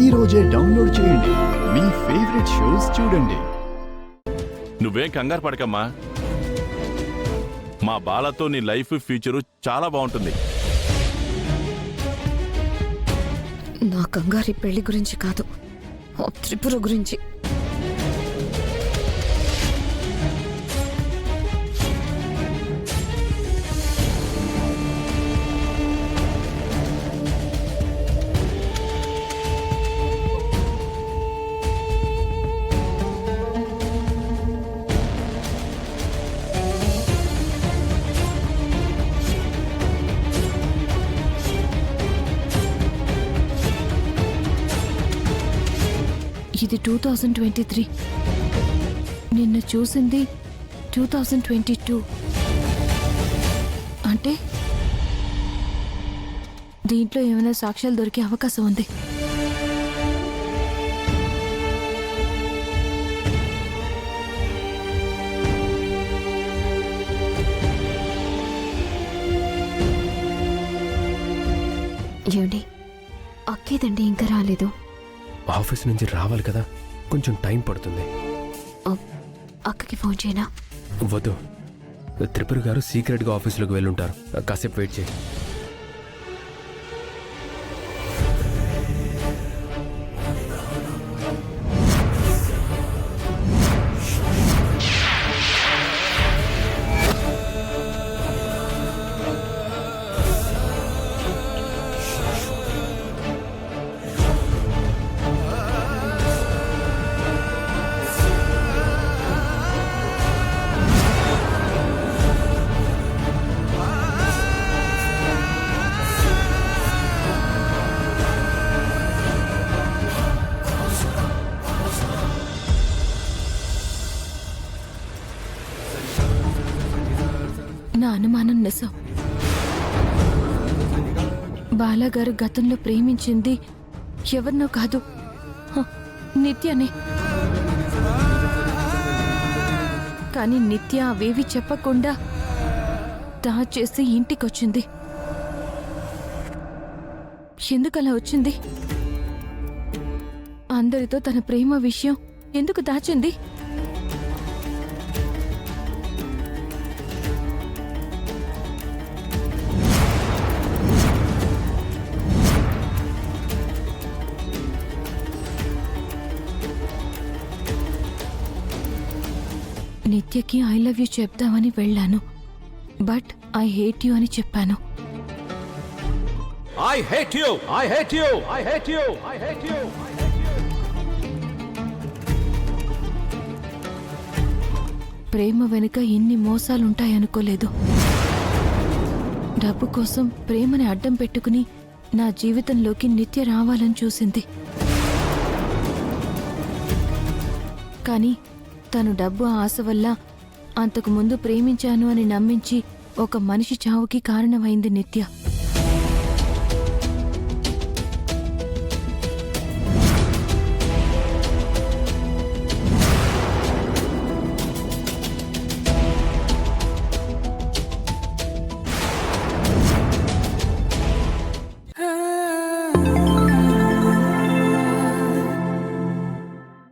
ఈ రోజే డౌన్లోడ్ చేయండి. మీ ఫేవరెట్ షోస్ చూడండి. నువ్వేం కంగారు పడకమ్మా. మా బాలతో నీ లైఫ్ ఫ్యూచరు చాలా బాగుంటుంది. నా కంగారి పెళ్లి గురించి కాదు, ఆ త్రిపుర గురించి. ఇది 2023. నిన్న చూసింది 2022. అంటే దీంట్లో ఏమైనా సాక్ష్యాలు దొరికే అవకాశం ఉంది. ఏమండి, అక్కేదండి ఇంకా రాలేదు. ఆఫీస్ నుంచి రావాలి కదా, కొంచెం టైం పడుతుంది. అక్కకి ఫోన్ చేయనా? వద్దు, త్రిపుర గారు సీక్రెట్గా ఆఫీస్లోకి వెళ్ళుంటారు. కాసేపు వెయిట్ చేయి. నా అనుమానం నిజం. బాలాగారు గతంలో ప్రేమించింది ఎవరినో కాదు, నిత్యనే. కానీ నిత్య అవేవి చెప్పకుండా దాచేసి ఇంటికొచ్చింది. ఎందుకలా వచ్చింది? అందరితో తన ప్రేమ విషయం ఎందుకు దాచింది? నిత్యకి ఐ లవ్ యూ చెప్దామని వెళ్ళాను, బట్ ఐ హేట్ యూ అని చెప్పాను. I hate you! I hate you! I hate you! I hate you! ప్రేమ వెనుక ఇన్ని మోసాలుంటాయనుకోలేదు. డబ్బు కోసం ప్రేమని అడ్డం పెట్టుకుని నా జీవితంలోకి నిత్య రావాలని చూసింది. కానీ తను డబ్బు ఆశ వల్ల అంతకు ముందు ప్రేమించాను అని నమ్మించి ఒక మనిషి చావుకి కారణమైంది నిత్య.